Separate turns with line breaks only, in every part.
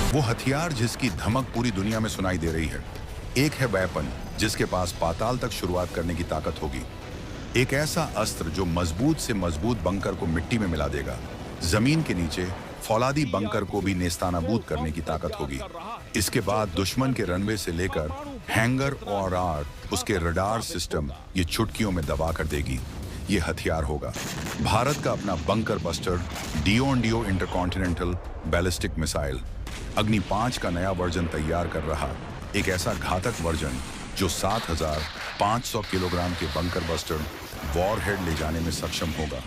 वो हथियार जिसकी धमक पूरी दुनिया में सुनाई दे रही है। एक है वेपन जिसके पास पाताल तक शुरुआत करने की ताकत होगी। एक ऐसा अस्त्र जो मजबूत से मजबूत बंकर को मिट्टी में मिला देगा। जमीन के नीचे फौलादी बंकर को भी नेस्तानाबूद करने की ताकत होगी। इसके बाद दुश्मन के रनवे से लेकर हैंगर और उसके रडार सिस्टम ये चुटकियों में दबा कर देगी। ये हथियार होगा भारत का अपना बंकर बस्टर डीओ इंटरकॉन्टिनेंटल बैलिस्टिक मिसाइल। अग्नि 5 का नया वर्जन तैयार कर रहा एक ऐसा घातक वर्जन जो 7,500 किलोग्राम के बंकर बस्टर वॉरहेड ले जाने में सक्षम होगा।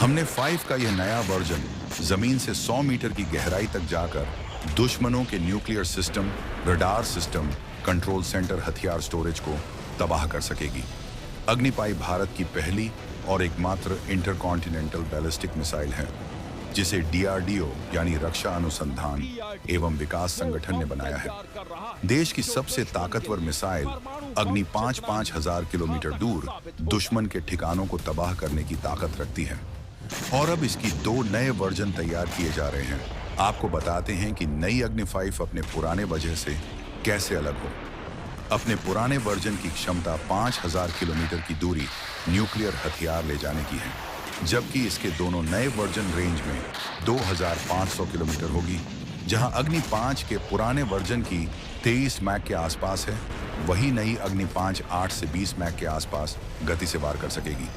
हमने 5 का यह नया वर्जन जमीन से 100 मीटर की गहराई तक जाकर दुश्मनों के nuclear system, radar system, control centre, हथियार स्टोरेज को तबाह कर सकेगी। अग्नि 5 भारत की पहली और एकमात्र इंटरकॉन्टिनेंटल बैलिस्टिक मिसाइल है जिसे डीआरडीओ यानी रक्षा अनुसंधान एवं विकास संगठन ने बनाया है। देश की सबसे ताकतवर मिसाइल अग्नि 5,000 किलोमीटर दूर दुश्मन के ठिकानों को तबाह करने की ताकत रखती है। और अब इसकी 2 नए वर्जन तैयार किए जा रहे हैं। आपको बताते हैं कि नई अग्नि 5 अपने पुराने वजह से कैसे अलग हो। अपने पुराने वर्जन की क्षमता 5,000 किलोमीटर की दूरी न्यूक्लियर हथियार ले जाने की है, जबकि इसके दोनों नए वर्जन रेंज में 2,500 किलोमीटर होगी। जहां अग्नि 5 के पुराने वर्जन की 23 मैक के आसपास है, वही नई अग्नि 5 8 से 20 मैक के आसपास गति से वार कर सकेगी।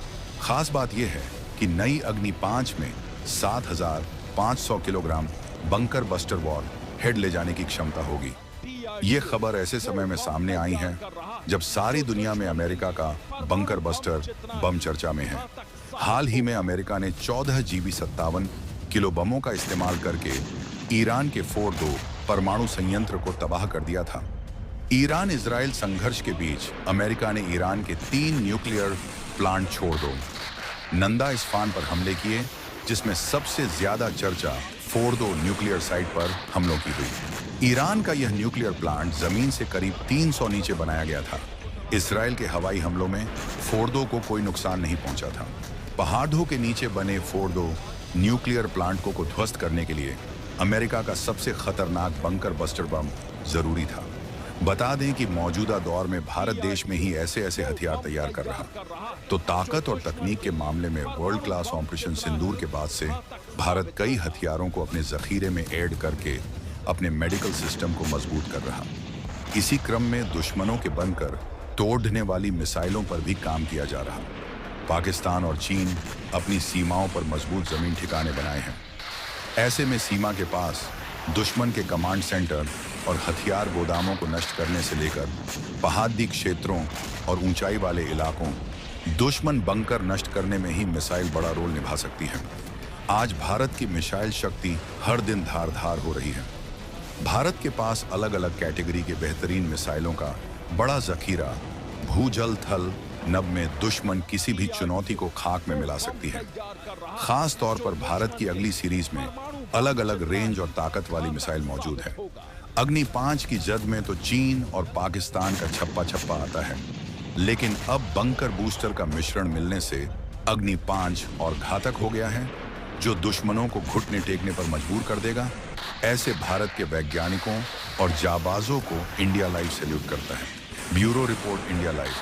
खास बात यह है कि नई अग्नि 5 में 7,500 kilogram bunker buster war head ले जाने की क्षमता होगी। ये खबर ऐसे समय में सामने आई है जब सारी दुनिया में अमेरिका का बंकर बस्टर बम चर्चा में है। हाल ही में अमेरिका ने 14 GB 57 किलो बमों का इस्तेमाल करके ईरान के फोर्डो परमाणु संयंत्र को तबाह कर दिया था। ईरान इजराइल संघर्ष के बीच अमेरिका ने ईरान के 3 न्यूक्लियर प्लांट छोड़ दो नंदा इस्फान पर हमले किए, जिसमें सबसे ज्यादा चर्चा फोर्डो न्यूक्लियर साइट पर हमलों की हुई। ईरान का यह न्यूक्लियर प्लांट जमीन से करीब 300 नीचे बनाया गया था। इसराइल के हवाई हमलों में फोर्डो को कोई नुकसान नहीं पहुंचा था। पहाड़ों के नीचे बने फोर्डो न्यूक्लियर प्लांट को ध्वस्त करने के लिए अमेरिका का सबसे खतरनाक बंकर बस्टर बम जरूरी था। बता दें कि मौजूदा दौर में भारत देश में ही ऐसे ऐसे हथियार तैयार कर रहा, तो ताकत और तकनीक के मामले में वर्ल्ड क्लास ऑपरेशन सिंदूर के बाद से भारत कई हथियारों को अपने जखीरे में ऐड करके अपने मेडिकल सिस्टम को मजबूत कर रहा। इसी क्रम में दुश्मनों के बनकर तोड़ने वाली मिसाइलों पर भी काम किया जा रहा। पाकिस्तान और चीन अपनी सीमाओं पर मजबूत जमीन ठिकाने बनाए हैं। ऐसे में सीमा के पास दुश्मन के कमांड सेंटर और हथियार गोदामों को नष्ट करने से लेकर पहाड़ी क्षेत्रों और ऊंचाई वाले इलाकों दुश्मन बंकर नष्ट करने में ही मिसाइल बड़ा रोल निभा सकती है। आज भारत की मिसाइल शक्ति हर दिन धार हो रही है। भारत के पास अलग अलग कैटेगरी के बेहतरीन मिसाइलों का बड़ा जखीरा भूजल थल नभ में दुश्मन किसी भी चुनौती को खाक में मिला सकती है। खास तौर पर भारत की अगली सीरीज में अलग अलग रेंज और ताकत वाली मिसाइल मौजूद है। अग्नि 5 की जद में तो चीन और पाकिस्तान का छप्पा छप्पा आता है, लेकिन अब बंकर बूस्टर का मिश्रण मिलने से अग्नि 5 और घातक हो गया है, जो दुश्मनों को घुटने टेकने पर मजबूर कर देगा। ऐसे भारत के वैज्ञानिकों और जाबाजों को इंडिया लाइव सैल्यूट करता है। Bureau report, India live.